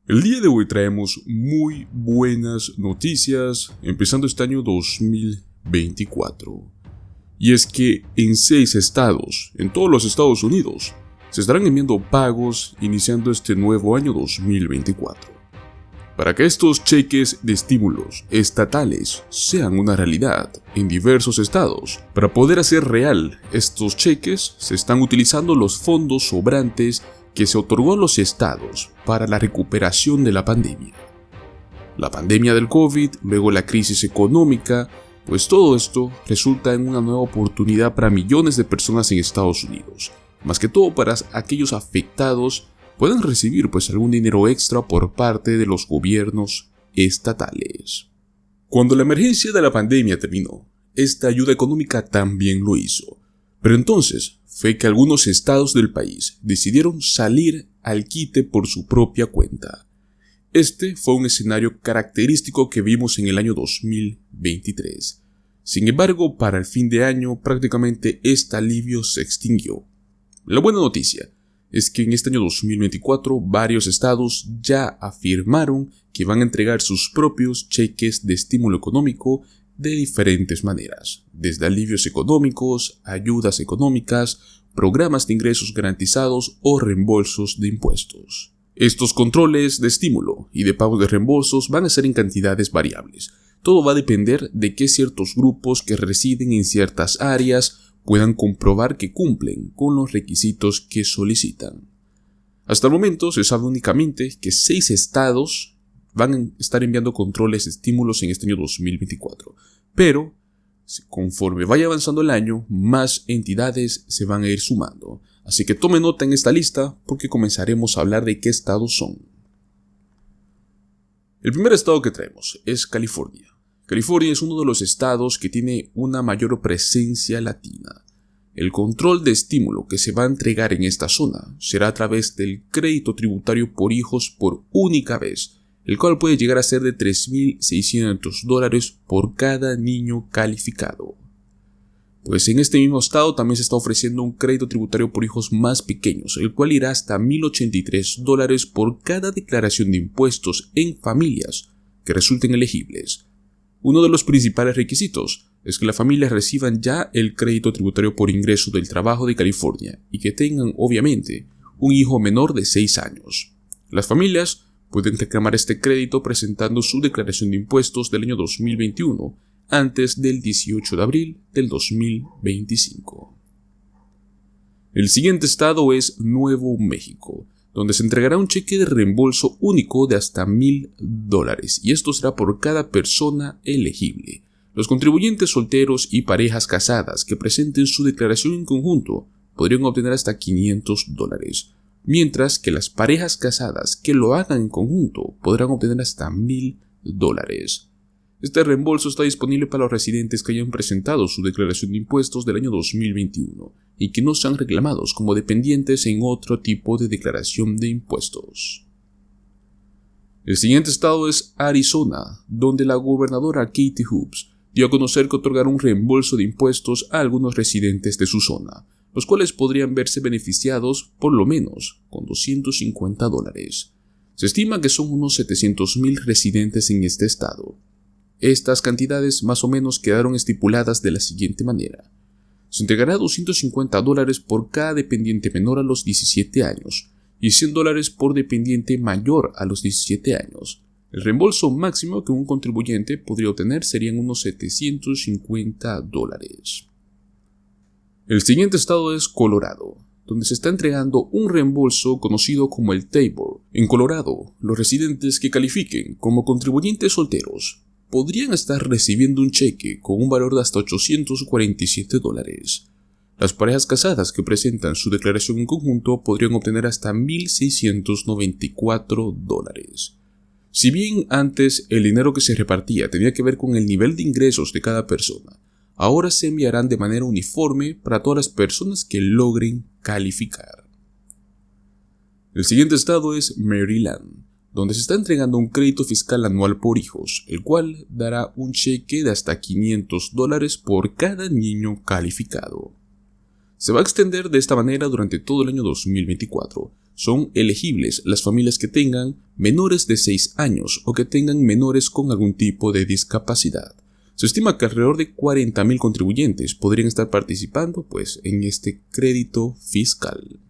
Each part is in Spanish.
El día de hoy traemos muy buenas noticias empezando este año 2024. Y es que en 6 estados, en todos los Estados Unidos, se estarán enviando pagos iniciando este nuevo año 2024. Para que estos cheques de estímulos estatales sean una realidad en diversos estados, para poder hacer real estos cheques, se están utilizando los fondos sobrantes que se otorgó a los estados para la recuperación de la pandemia. La pandemia del COVID, luego la crisis económica, pues todo esto resulta en una nueva oportunidad para millones de personas en Estados Unidos, más que todo para aquellos afectados puedan recibir algún dinero extra por parte de los gobiernos estatales. Cuando la emergencia de la pandemia terminó, esta ayuda económica también lo hizo, pero entonces fue que algunos estados del país decidieron salir al quite por su propia cuenta. Este fue un escenario característico que vimos en el año 2023. Sin embargo, para el fin de año prácticamente este alivio se extinguió. La buena noticia es que en este año 2024 varios estados ya afirmaron que van a entregar sus propios cheques de estímulo económico de diferentes maneras, desde alivios económicos, ayudas económicas, programas de ingresos garantizados o reembolsos de impuestos. Estos controles de estímulo y de pago de reembolsos van a ser en cantidades variables. Todo va a depender de que ciertos grupos que residen en ciertas áreas puedan comprobar que cumplen con los requisitos que solicitan. Hasta el momento se sabe únicamente que 6 estados van a estar enviando controles de estímulos en este año 2024, pero conforme vaya avanzando el año, más entidades se van a ir sumando. Así que tome nota en esta lista porque comenzaremos a hablar de qué estados son. El primer estado que traemos es California. California es uno de los estados que tiene una mayor presencia latina. El control de estímulo que se va a entregar en esta zona será a través del crédito tributario por hijos por única vez, el cual puede llegar a ser de $3,600 por cada niño calificado. Pues en este mismo estado también se está ofreciendo un crédito tributario por hijos más pequeños, el cual irá hasta $1,083 por cada declaración de impuestos en familias que resulten elegibles. Uno de los principales requisitos es que las familias reciban ya el crédito tributario por ingreso del trabajo de California y que tengan, obviamente, un hijo menor de 6 años. Las familias pueden reclamar este crédito presentando su declaración de impuestos del año 2021 antes del 18 de abril del 2025. El siguiente estado es Nuevo México, donde se entregará un cheque de reembolso único de hasta $1,000, y esto será por cada persona elegible. Los contribuyentes solteros y parejas casadas que presenten su declaración en conjunto podrían obtener hasta $500, mientras que las parejas casadas que lo hagan en conjunto podrán obtener hasta $1,000. Este reembolso está disponible para los residentes que hayan presentado su declaración de impuestos del año 2021 y que no sean reclamados como dependientes en otro tipo de declaración de impuestos. El siguiente estado es Arizona, donde la gobernadora Katie Hobbs dio a conocer que otorgará un reembolso de impuestos a algunos residentes de su zona, los cuales podrían verse beneficiados por lo menos con $250. Se estima que son unos 700,000 residentes en este estado. Estas cantidades más o menos quedaron estipuladas de la siguiente manera. Se entregará $250 por cada dependiente menor a los 17 años y $100 por dependiente mayor a los 17 años. El reembolso máximo que un contribuyente podría obtener serían unos $750. El siguiente estado es Colorado, donde se está entregando un reembolso conocido como el Tabor. En Colorado, los residentes que califiquen como contribuyentes solteros podrían estar recibiendo un cheque con un valor de hasta $847. Las parejas casadas que presentan su declaración en conjunto podrían obtener hasta $1,694. Si bien antes el dinero que se repartía tenía que ver con el nivel de ingresos de cada persona, ahora se enviarán de manera uniforme para todas las personas que logren calificar. El siguiente estado es Maryland, donde se está entregando un crédito fiscal anual por hijos, el cual dará un cheque de hasta $500 por cada niño calificado. Se va a extender de esta manera durante todo el año 2024, son elegibles las familias que tengan menores de 6 años o que tengan menores con algún tipo de discapacidad. Se estima que alrededor de 40.000 contribuyentes podrían estar participando en este crédito fiscal.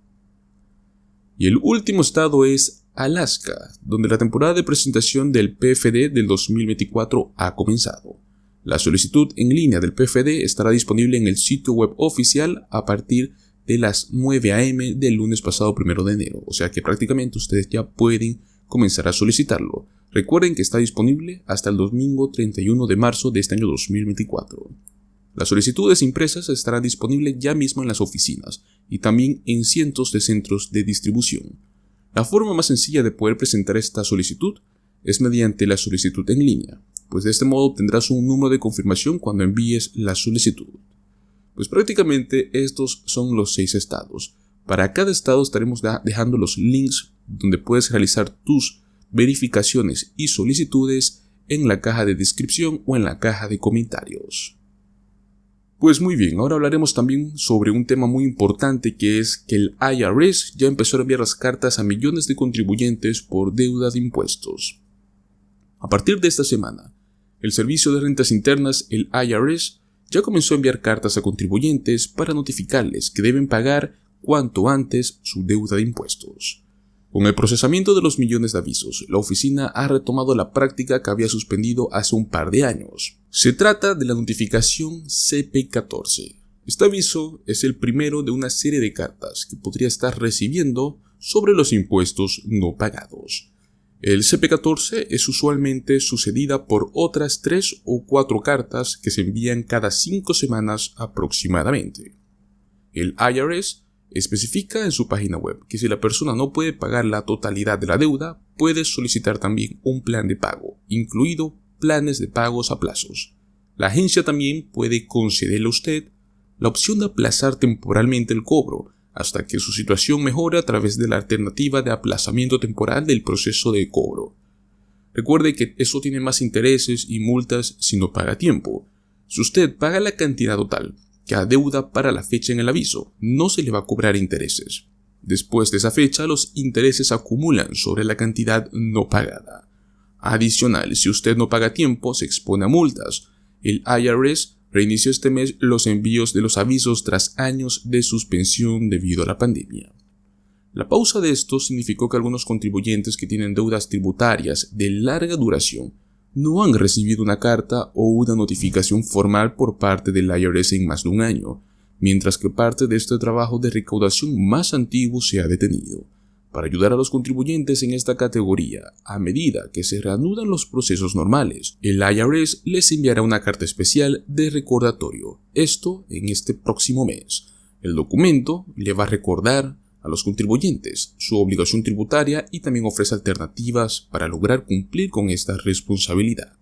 Y el último estado es Alaska, donde la temporada de presentación del PFD del 2024 ha comenzado. La solicitud en línea del PFD estará disponible en el sitio web oficial a partir de las 9 a.m. del lunes pasado 1 de enero, o sea que prácticamente ustedes ya pueden comenzar a solicitarlo. Recuerden que está disponible hasta el domingo 31 de marzo de este año 2024. Las solicitudes impresas estarán disponibles ya mismo en las oficinas y también en cientos de centros de distribución. La forma más sencilla de poder presentar esta solicitud es mediante la solicitud en línea, pues de este modo obtendrás un número de confirmación cuando envíes la solicitud. Pues prácticamente estos son los 6 estados. Para cada estado estaremos dejando los links donde puedes realizar tus verificaciones y solicitudes en la caja de descripción o en la caja de comentarios. Pues muy bien, ahora hablaremos también sobre un tema muy importante, que es que el IRS ya empezó a enviar las cartas a millones de contribuyentes por deuda de impuestos. A partir de esta semana, el Servicio de Rentas Internas, el IRS, ya comenzó a enviar cartas a contribuyentes para notificarles que deben pagar cuanto antes su deuda de impuestos. Con el procesamiento de los millones de avisos, la oficina ha retomado la práctica que había suspendido hace un par de años. Se trata de la notificación CP14. Este aviso es el primero de una serie de cartas que podría estar recibiendo sobre los impuestos no pagados. El CP14 es usualmente sucedida por otras 3 o 4 cartas que se envían cada 5 semanas aproximadamente. El IRS especifica en su página web que si la persona no puede pagar la totalidad de la deuda, puede solicitar también un plan de pago, incluido planes de pagos a plazos. La agencia también puede concederle a usted la opción de aplazar temporalmente el cobro hasta que su situación mejore a través de la alternativa de aplazamiento temporal del proceso de cobro. Recuerde que eso tiene más intereses y multas si no paga a tiempo. Si usted paga la cantidad total que adeuda para la fecha en el aviso, no se le va a cobrar intereses. Después de esa fecha, los intereses acumulan sobre la cantidad no pagada. Adicional, si usted no paga a tiempo, se expone a multas. El IRS reinició este mes los envíos de los avisos tras años de suspensión debido a la pandemia. La pausa de esto significó que algunos contribuyentes que tienen deudas tributarias de larga duración no han recibido una carta o una notificación formal por parte del IRS en más de un año, mientras que parte de este trabajo de recaudación más antiguo se ha detenido. Para ayudar a los contribuyentes en esta categoría, a medida que se reanudan los procesos normales, el IRS les enviará una carta especial de recordatorio, esto en este próximo mes. El documento le va a recordar a los contribuyentes su obligación tributaria y también ofrece alternativas para lograr cumplir con esta responsabilidad.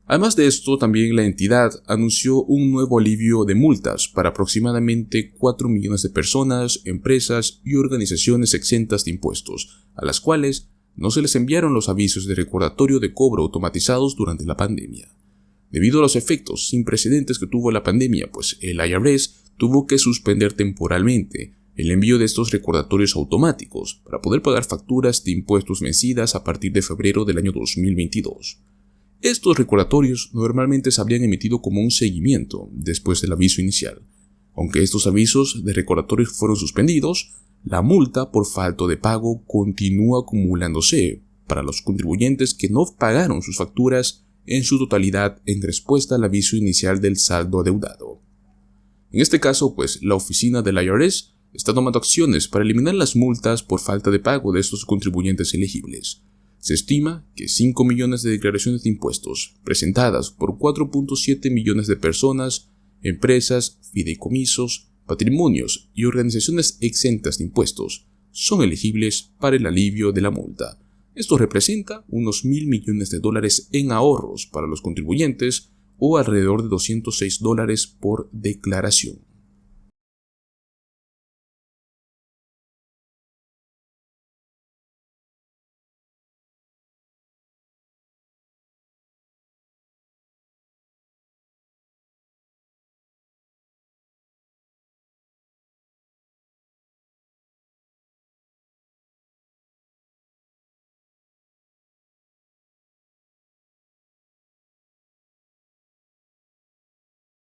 Además de esto, también la entidad anunció un nuevo alivio de multas para aproximadamente 4 millones de personas, empresas y organizaciones exentas de impuestos, a las cuales no se les enviaron los avisos de recordatorio de cobro automatizados durante la pandemia. Debido a los efectos sin precedentes que tuvo la pandemia, el IRS tuvo que suspender temporalmente el envío de estos recordatorios automáticos para poder pagar facturas de impuestos vencidas a partir de febrero del año 2022. Estos recordatorios normalmente se habrían emitido como un seguimiento después del aviso inicial. Aunque estos avisos de recordatorios fueron suspendidos, la multa por falta de pago continúa acumulándose para los contribuyentes que no pagaron sus facturas en su totalidad en respuesta al aviso inicial del saldo adeudado. En este caso, la oficina del IRS está tomando acciones para eliminar las multas por falta de pago de estos contribuyentes elegibles. Se estima que 5 millones de declaraciones de impuestos presentadas por 4.7 millones de personas, empresas, fideicomisos, patrimonios y organizaciones exentas de impuestos son elegibles para el alivio de la multa. Esto representa unos $1.000 millones en ahorros para los contribuyentes o alrededor de $206 por declaración.